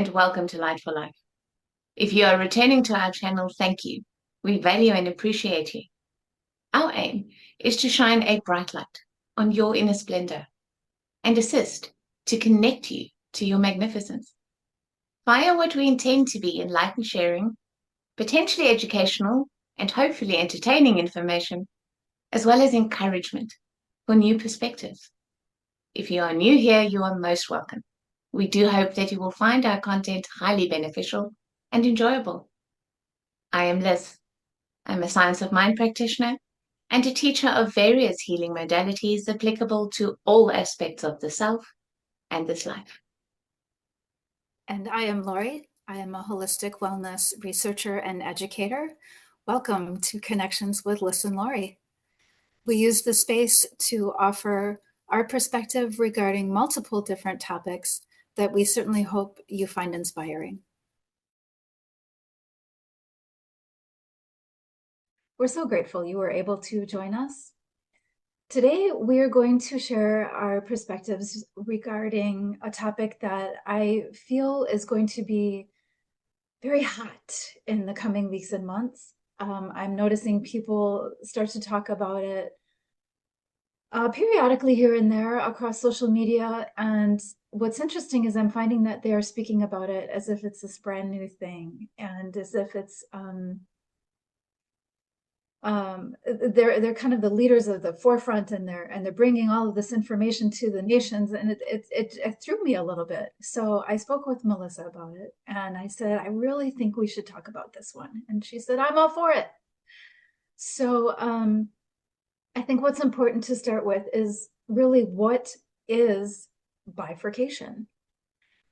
and welcome to Light for Life. If you are returning to our channel, thank you. We value and appreciate you. Our aim is to shine a bright light on your inner splendor and assist to connect you to your magnificence via what we intend to be enlightened sharing, potentially educational and hopefully entertaining information, as well as encouragement for new perspectives. If you are new here, you are most welcome. We do hope that you will find our content highly beneficial and enjoyable. I am Liss. I'm a science of mind practitioner and a teacher of various healing modalities applicable to all aspects of the self and this life. And I am Lori. I am a holistic wellness researcher and educator. Welcome to Connections with Liss and Lori. We use the space to offer our perspective regarding multiple different topics that we certainly hope you find inspiring. We're so grateful you were able to join us. Today, we are going to share our perspectives regarding a topic that I feel is going to be very hot in the coming weeks and months. I'm noticing people start to talk about it periodically here and there across social media. And what's interesting is I'm finding that they are speaking about it as if it's this brand new thing and as if it's they're kind of the leaders of the forefront, and they're bringing all of this information to the nations, and it threw me a little bit. So I spoke with Melissa about it, and I said, I really think we should talk about this one. And she said, I'm all for it. So I think what's important to start with is really, what is bifurcation?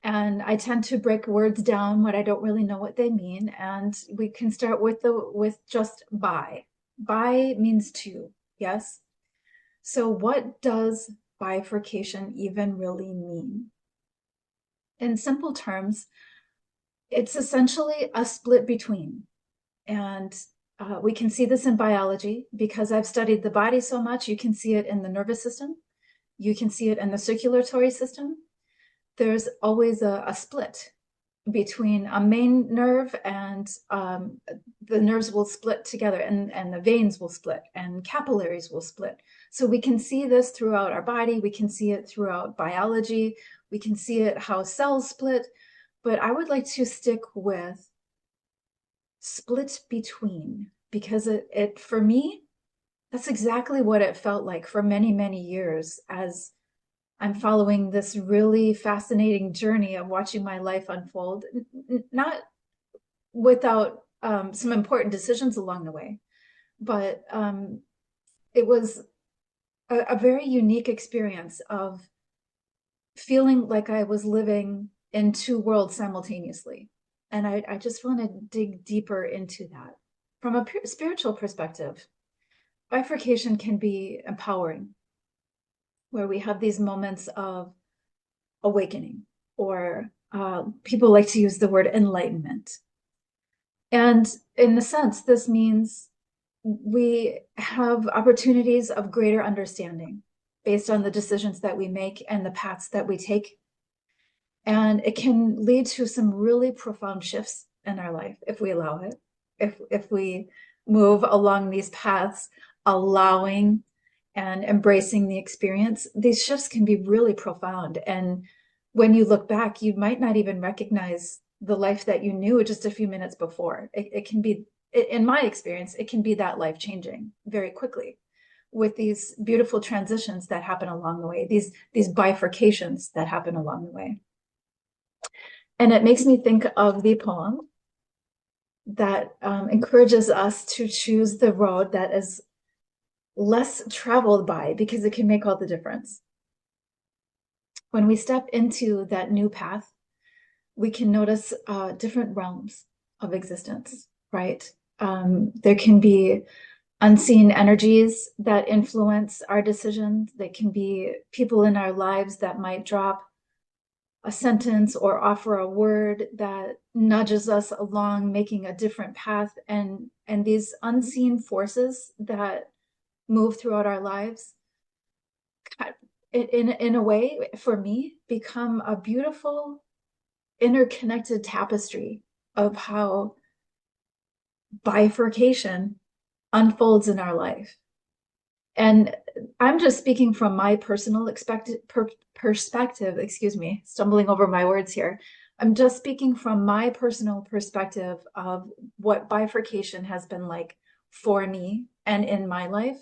And I tend to break words down when I don't really know what they mean, and we can start with just bi. Bi means two, yes? So what does bifurcation even really mean? In simple terms, it's essentially a split between. And we can see this in biology because I've studied the body so much. You can see it in the nervous system. You can see it in the circulatory system. There's always a split between a main nerve, and the nerves will split together, and the veins will split, and capillaries will split. So we can see this throughout our body. We can see it throughout biology. We can see it how cells split. But I would like to stick with split between, because it for me, that's exactly what it felt like for many, many years as I'm following this really fascinating journey of watching my life unfold, not without some important decisions along the way, but it was a very unique experience of feeling like I was living in two worlds simultaneously. And I just want to dig deeper into that. From a spiritual perspective, bifurcation can be empowering, where we have these moments of awakening, or people like to use the word enlightenment. And in a sense, this means we have opportunities of greater understanding based on the decisions that we make and the paths that we take. And it can lead to some really profound shifts in our life if we allow it, if we move along these paths, allowing and embracing the experience. These shifts can be really profound. And when you look back, you might not even recognize the life that you knew just a few minutes before. It can be, in my experience, it can be that life-changing very quickly, with these beautiful transitions that happen along the way, these bifurcations that happen along the way. And it makes me think of the poem that encourages us to choose the road that is less traveled by, because it can make all the difference. When we step into that new path, we can notice different realms of existence, right? There can be unseen energies that influence our decisions. There can be people in our lives that might drop a sentence or offer a word that nudges us along, making a different path. And these unseen forces that move throughout our lives, in a way, for me, become a beautiful interconnected tapestry of how bifurcation unfolds in our life. And I'm just speaking from my personal perspective, excuse me, stumbling over my words here. I'm just speaking from my personal perspective of what bifurcation has been like for me and in my life.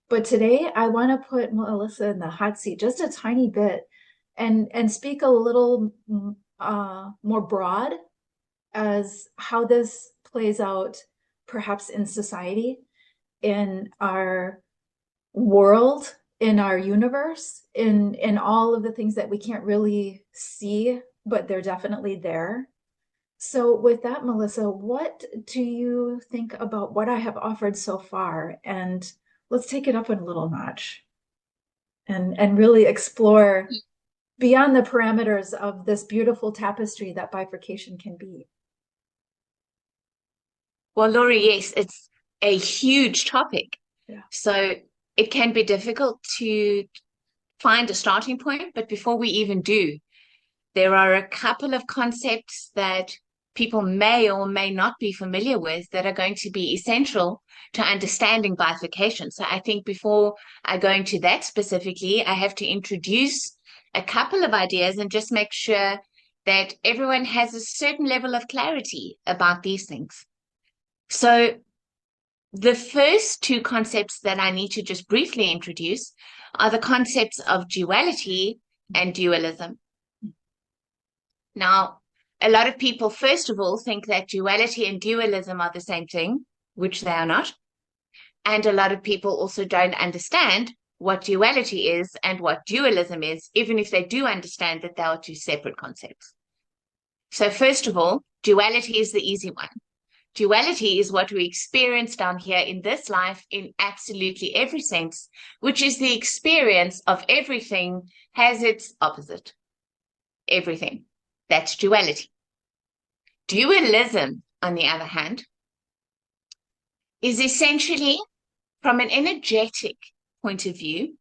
But today I want to put Melissa in the hot seat just a tiny bit and speak a little more broad as how this plays out perhaps in society, in our world, in our universe, in all of the things that we can't really see, but they're definitely there. So with that, Melissa, what do you think about what I have offered so far? And let's take it up a little notch and really explore beyond the parameters of this beautiful tapestry that bifurcation can be. Well, Laurie, yes, it's a huge topic. Yeah. So it can be difficult to find a starting point, but before we even do, there are a couple of concepts that people may or may not be familiar with that are going to be essential to understanding bifurcation. So I think before I go into that specifically, I have to introduce a couple of ideas and just make sure that everyone has a certain level of clarity about these things. So the first two concepts that I need to just briefly introduce are the concepts of duality and dualism. Now, a lot of people, first of all, think that duality and dualism are the same thing, which they are not. And a lot of people also don't understand what duality is and what dualism is, even if they do understand that they are two separate concepts. So first of all, duality is the easy one. Duality is what we experience down here in this life in absolutely every sense, which is the experience of everything has its opposite. Everything. That's duality. Dualism, on the other hand, is essentially, from an energetic point of view,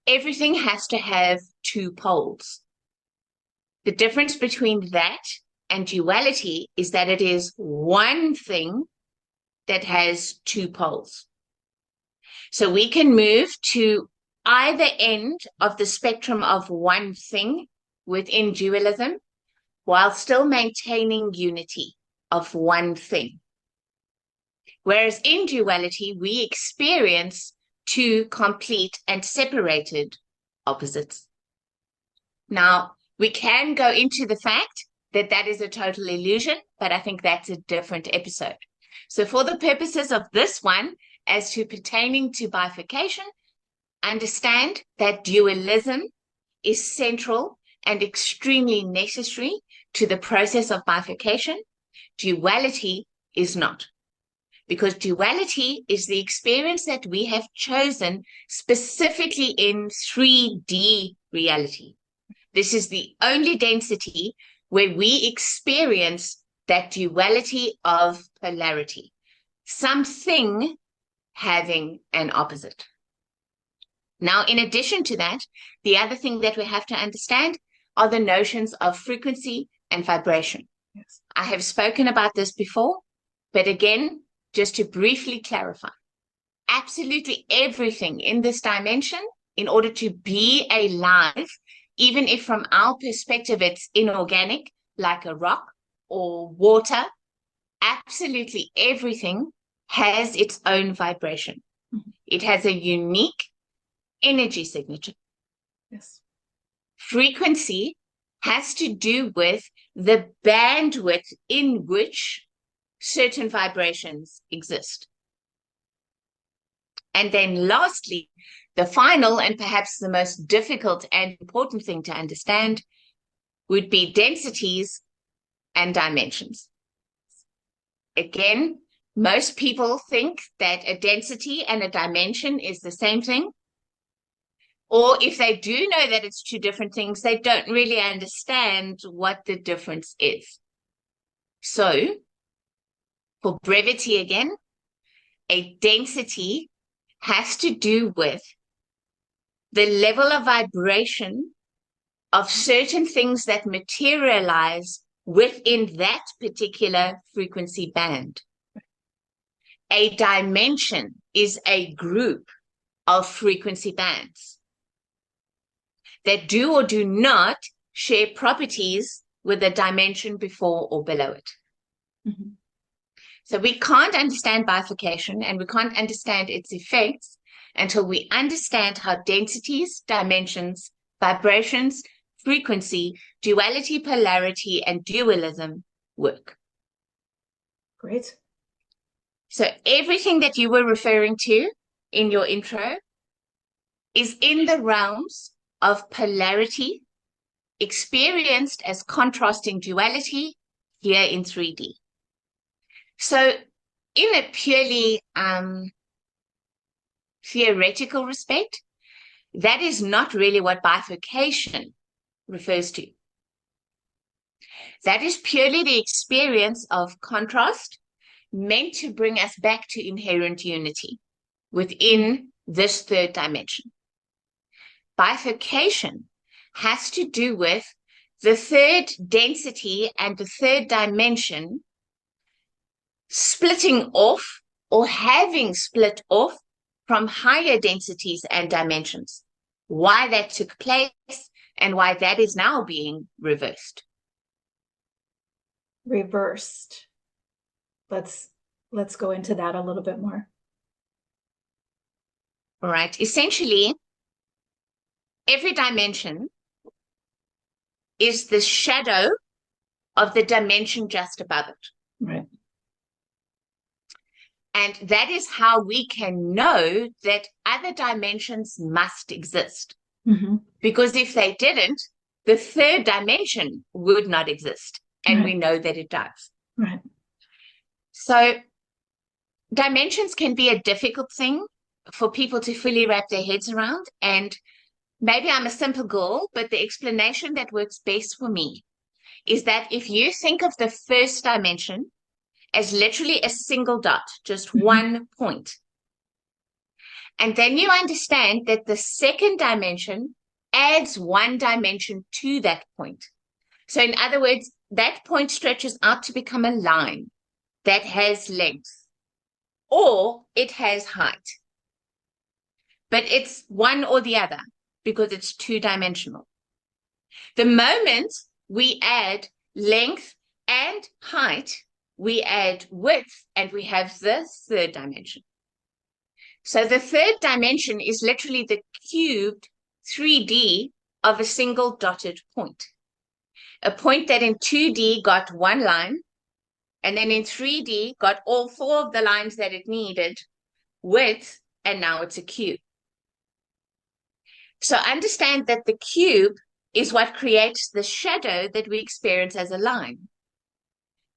everything has to have two poles. The difference between that and duality is that it is one thing that has two poles. So we can move to either end of the spectrum of one thing within dualism while still maintaining unity of one thing. Whereas in duality, we experience two complete and separated opposites. Now, we can go into the fact that that is a total illusion, but I think that's a different episode. So for the purposes of this one, as to pertaining to bifurcation, understand that dualism is central and extremely necessary to the process of bifurcation. Duality is not. Because duality is the experience that we have chosen specifically in 3D reality. This is the only density where we experience that duality of polarity, something having an opposite. Now, in addition to that, the other thing that we have to understand are the notions of frequency and vibration. Yes. I have spoken about this before, but again, just to briefly clarify, absolutely everything in this dimension, in order to be alive, even if from our perspective it's inorganic, like a rock or water, absolutely everything has its own vibration. Mm-hmm. It has a unique energy signature. Yes. Frequency has to do with the bandwidth in which certain vibrations exist. And then lastly, the final and perhaps the most difficult and important thing to understand would be densities and dimensions. Again, most people think that a density and a dimension is the same thing. Or if they do know that it's two different things, they don't really understand what the difference is. So, for brevity again, a density has to do with the level of vibration of certain things that materialize within that particular frequency band. A dimension is a group of frequency bands that do or do not share properties with the dimension before or below it. Mm-hmm. So we can't understand bifurcation and we can't understand its effects until we understand how densities, dimensions, vibrations, frequency, duality, polarity, and dualism work. Great. So everything that you were referring to in your intro is in the realms of polarity, experienced as contrasting duality here in 3D. So in a purely theoretical respect, that is not really what bifurcation refers to. That is purely the experience of contrast meant to bring us back to inherent unity within this third dimension. Bifurcation has to do with the third density and the third dimension splitting off or having split off from higher densities and dimensions. Why that took place and why that is now being reversed. Reversed. Let's go into that a little bit more. All right. Essentially, every dimension is the shadow of the dimension just above it. Right. And that is how we can know that other dimensions must exist. Mm-hmm. Because if they didn't, the third dimension would not exist. And Right. we know that it does. Right. So dimensions can be a difficult thing for people to fully wrap their heads around. And maybe I'm a simple girl, but the explanation that works best for me is that if you think of the first dimension as literally a single dot, just Mm-hmm. one point, and then you understand that the second dimension adds one dimension to that point. So in other words, that point stretches out to become a line that has length or it has height. But it's one or the other because it's two-dimensional. The moment we add length and height, we add width and we have the third dimension. So the third dimension is literally the cubed 3D of a single dotted point. A point that in 2D got one line, and then in 3D got all four of the lines that it needed, width, and now it's a cube. So understand that the cube is what creates the shadow that we experience as a line.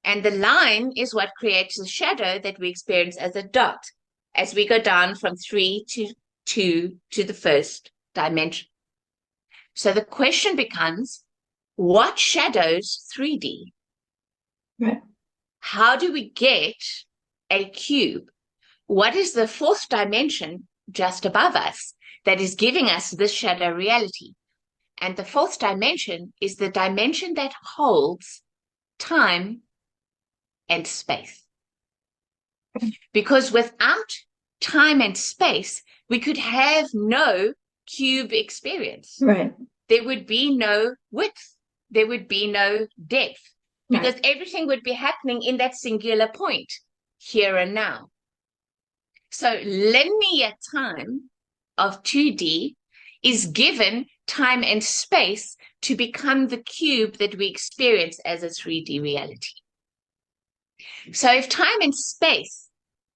And the line is what creates the shadow that we experience as a dot, as we go down from 3 to 2 to the first dimension. So the question becomes, what shadows 3D? Right. How do we get a cube? What is the fourth dimension just above us that is giving us this shadow reality? And the fourth dimension is the dimension that holds time and space. Because without time and space, we could have no cube experience. Right. There would be no width. There would be no depth. Because everything would be happening in that singular point, here and now. So linear time of 2D is given time and space to become the cube that we experience as a 3D reality. So if time and space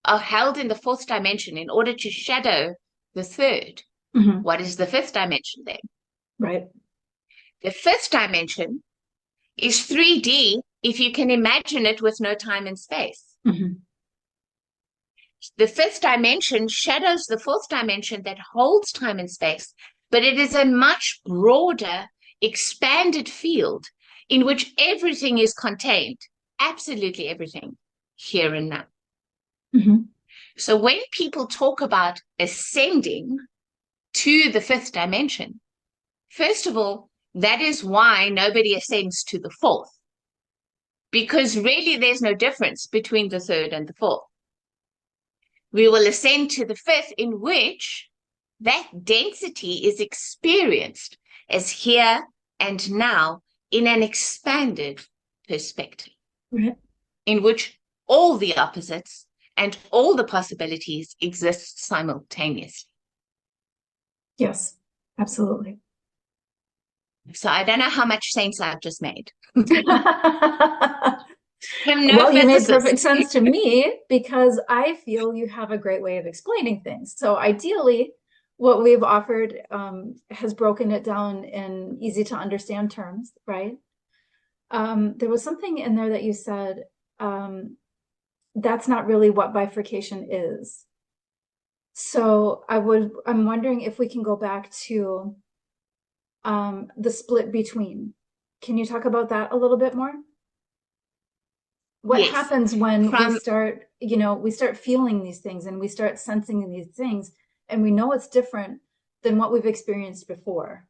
are held in the fourth dimension in order to shadow the third, Mm-hmm. what is the fifth dimension then? Right. The fifth dimension is 3D if you can imagine it with no time and space. Mm-hmm. The fifth dimension shadows the fourth dimension that holds time and space, but it is a much broader, expanded field in which everything is contained, absolutely everything, here and now. Mm-hmm. So when people talk about ascending to the fifth dimension, first of all, That is why nobody ascends to the fourth, because really there's no difference between the third and the fourth. We will ascend to the fifth, in which that density is experienced as here and now in an expanded perspective, Right. in which all the opposites and all the possibilities exist simultaneously. Yes, absolutely. So I don't know how much sense I've just made. Well, you made perfect sense to me because I feel you have a great way of explaining things. So ideally, what we've offered has broken it down in easy to understand terms, right? There was something in there that you said, that's not really what bifurcation is. So I'm wondering if we can go back to the split between. Can you talk about that a little bit more? What happens when we start, we start feeling these things and we start sensing these things and we know it's different than what we've experienced before.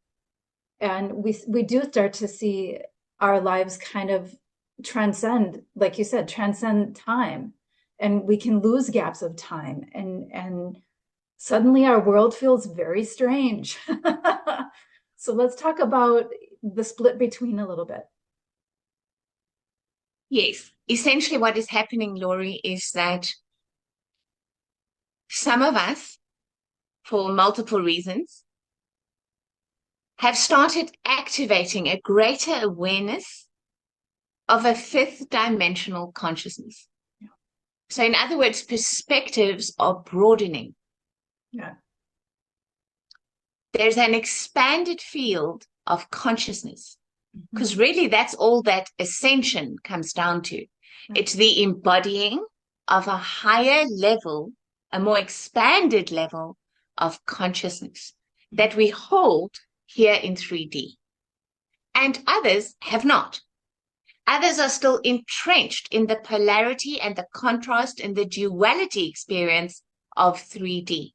And we do start to see our lives kind of transcend, like you said, transcend time. And we can lose gaps of time. And suddenly our world feels very strange. So let's talk about the split between a little bit. Yes. Essentially what is happening, Laurie, is that some of us, for multiple reasons, have started activating a greater awareness of a fifth dimensional consciousness. Yeah. So in other words, perspectives are broadening. Yeah. There's an expanded field of consciousness, because really that's all that ascension comes down to. Right. It's the embodying of a higher level, a more expanded level of consciousness that we hold here in 3D. And others have not. Others are still entrenched in the polarity and the contrast and the duality experience of 3D.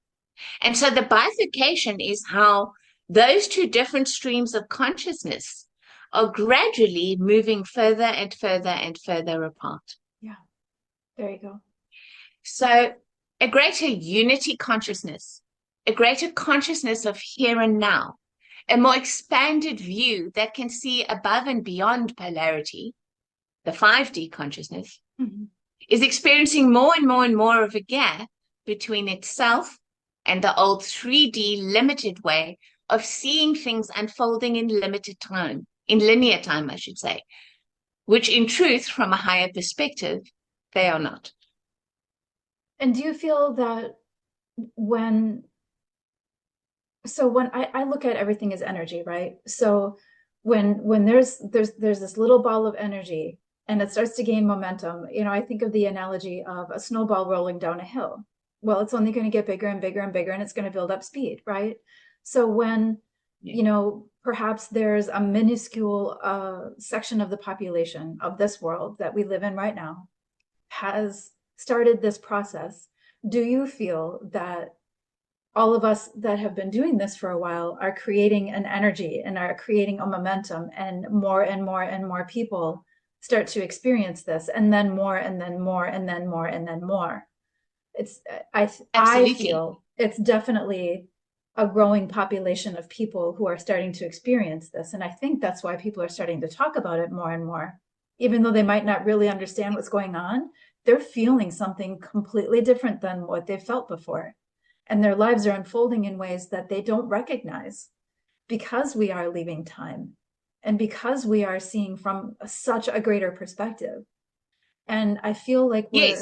And so the bifurcation is how those two different streams of consciousness are gradually moving further and further and further apart. Yeah, there you go. So a greater unity consciousness, a greater consciousness of here and now, a more expanded view that can see above and beyond polarity, the 5D consciousness, is experiencing more and more and more of a gap between itself and the old 3D limited way of seeing things unfolding in limited time, in linear time, I should say, which in truth, from a higher perspective, they are not. And do you feel that when I look at everything as energy, right? So when there's this little ball of energy and it starts to gain momentum, I think of the analogy of a snowball rolling down a hill. Well, it's only going to get bigger and bigger and bigger, and it's going to build up speed, right? So when, perhaps there's a minuscule section of the population of this world that we live in right now has started this process, do you feel that all of us that have been doing this for a while are creating an energy and are creating a momentum, and more and more and more people start to experience this, and then more and then more and then more and then more? I feel it's definitely a growing population of people who are starting to experience this. And I think that's why people are starting to talk about it more and more. Even though they might not really understand what's going on, they're feeling something completely different than what they felt before. And their lives are unfolding in ways that they don't recognize because we are leaving time and because we are seeing from such a greater perspective. And I feel like we're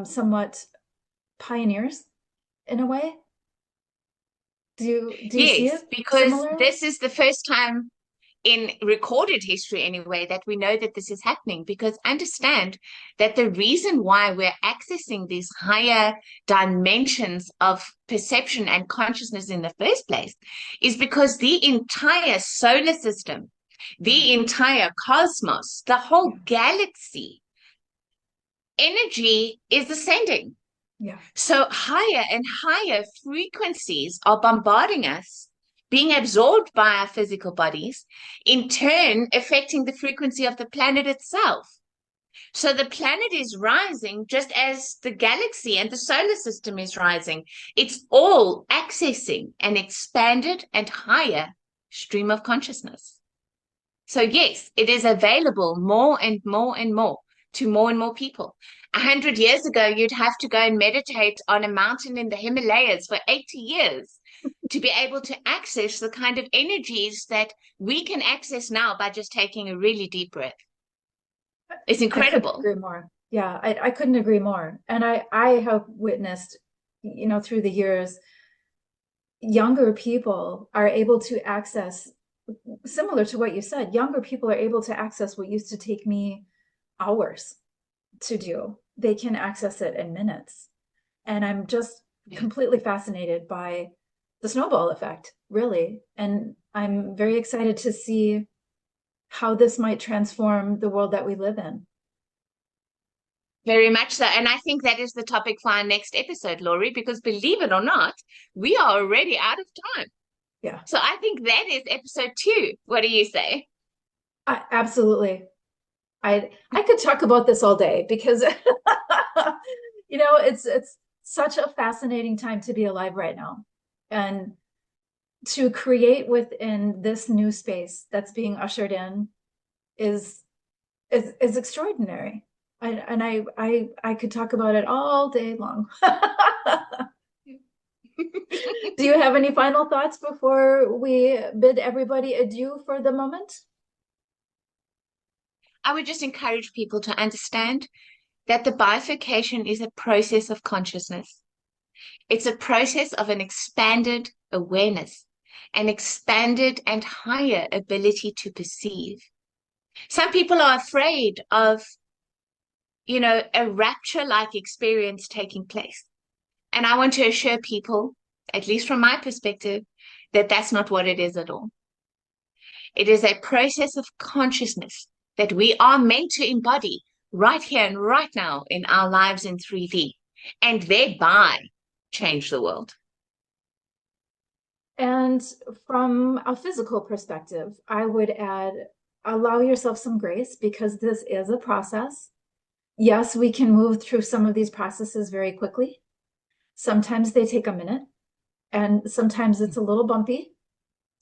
somewhat pioneers in a way. Do you see it? Because similarly? This is the first time in recorded history anyway that we know that this is happening, because understand that the reason why we're accessing these higher dimensions of perception and consciousness in the first place is because the entire solar system, the entire cosmos, the whole galaxy, energy is ascending. Yeah. So higher and higher frequencies are bombarding us being absorbed by our physical bodies, in turn affecting the frequency of the planet itself. So the planet is rising just as the galaxy and the solar system is rising. It's all accessing an expanded and higher stream of consciousness. So yes, it is available more and more and more to more and more people. 100 years ago, you'd have to go and meditate on a mountain in the Himalayas for 80 years to be able to access the kind of energies that we can access now by just taking a really deep breath. It's incredible. I couldn't agree more. Yeah, I couldn't agree more. And I have witnessed, through the years, younger people are able to access, similar to what you said, younger people are able to access what used to take me hours to do. They can access it in minutes. And I'm just completely fascinated by the snowball effect, really. And I'm very excited to see how this might transform the world that we live in. Very much so. And I think that is the topic for our next episode, Laurie, because believe it or not, we are already out of time. Yeah. So I think that is episode 2. What do you say? Absolutely. I could talk about this all day because it's such a fascinating time to be alive right now. And to create within this new space that's being ushered in is extraordinary. I could talk about it all day long. Do you have any final thoughts before we bid everybody adieu for the moment? I would just encourage people to understand that the bifurcation is a process of consciousness. It's a process of an expanded awareness, an expanded and higher ability to perceive. Some people are afraid of, a rapture-like experience taking place. And I want to assure people, at least from my perspective, that that's not what it is at all. It is a process of consciousness that we are meant to embody right here and right now in our lives in 3D, and thereby change the world. And from a physical perspective, I would add, allow yourself some grace because this is a process. Yes, we can move through some of these processes very quickly. Sometimes they take a minute, and sometimes it's a little bumpy.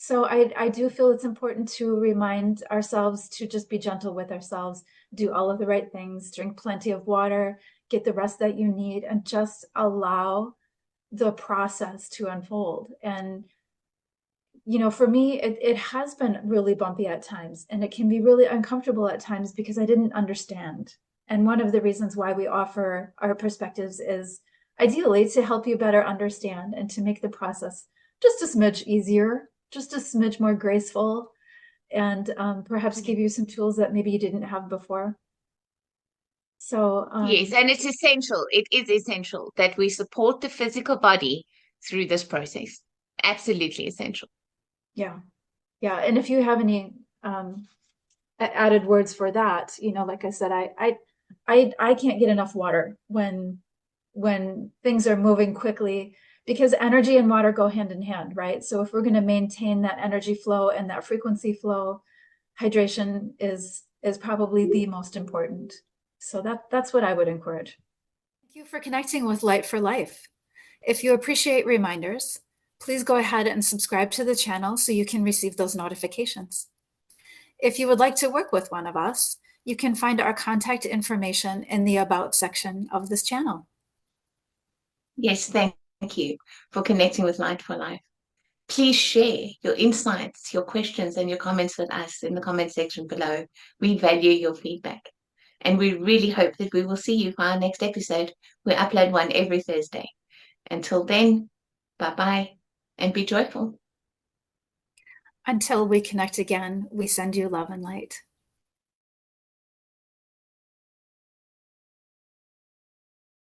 So I do feel it's important to remind ourselves to just be gentle with ourselves, do all of the right things, drink plenty of water, get the rest that you need, and just allow the process to unfold. And, for me, it has been really bumpy at times, and it can be really uncomfortable at times because I didn't understand. And one of the reasons why we offer our perspectives is ideally to help you better understand and to make the process just a smidge easier, just a smidge more graceful, and perhaps give you some tools that maybe you didn't have before. So yes, and it's essential. It is essential that we support the physical body through this process. Absolutely essential. Yeah. And if you have any added words for that, like I said, I can't get enough water when things are moving quickly, because energy and water go hand in hand, right? So if we're going to maintain that energy flow and that frequency flow, hydration is probably the most important. So that's what I would encourage. Thank you for connecting with Light for Life. If you appreciate reminders, please go ahead and subscribe to the channel so you can receive those notifications. If you would like to work with one of us, you can find our contact information in the About section of this channel. Yes, thank you for connecting with Light for Life. Please share your insights, your questions, and your comments with us in the comment section below. We value your feedback. And we really hope that we will see you for our next episode. We upload one every Thursday. Until then, bye-bye and be joyful. Until we connect again, we send you love and light.